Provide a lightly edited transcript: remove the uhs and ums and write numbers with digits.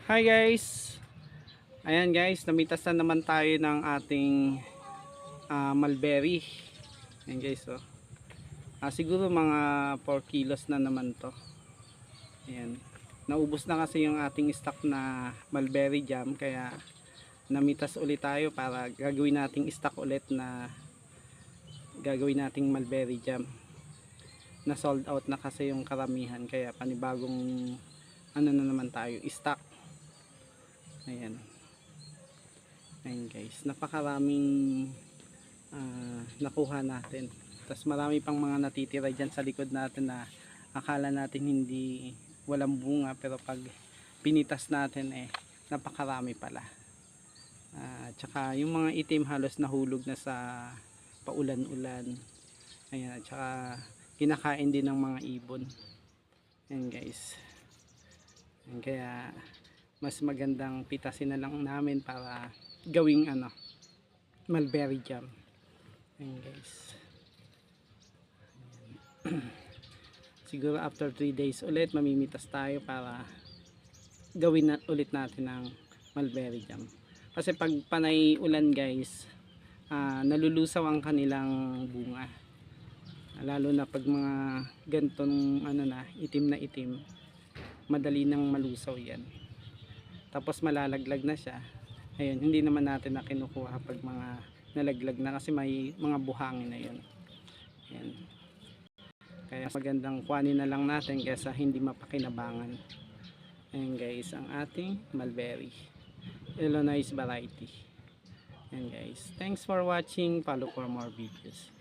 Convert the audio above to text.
Hi guys! Ayan guys, namitas na naman tayo ng ating mulberry. Ayan guys, oh. Siguro mga 4 kilos na naman to. Ayan. Naubos na kasi yung ating stock na mulberry jam, kaya namitas ulit tayo para gagawin nating stock ulit na gagawin nating mulberry jam. Na sold out na kasi yung karamihan, kaya panibagong ano na naman tayo, stock. Ayan. Ayan guys, napakaraming nakuha natin. Tapos marami pang mga natitira dyan sa likod natin na akala natin hindi walang bunga, pero pag pinitas natin napakarami pala. Tsaka yung mga itim halos nahulog na sa paulan-ulan. Ayan, at tsaka kinakain din ng mga ibon. Ayan guys. Ayan, kaya mas magandang pitasin na lang namin para gawing mulberry jam. Ayan guys. Siguro after 3 days ulit mamimitas tayo para gawin na ulit natin ng mulberry jam. Kasi pag panay ulan guys, nalulusaw ang kanilang bunga. Lalo na pag mga gantong itim na itim, madali nang malusaw yan. Tapos malalaglag na siya. Ayun, hindi naman natin na kinukuha pag mga nalaglag na, kasi may mga buhangin na yun. Ayan. Kaya magandang kuhanin na lang natin kaysa hindi mapakinabangan. Ayan guys, ang ating mulberry Illinois variety. Ayan guys, thanks for watching. Follow for more videos.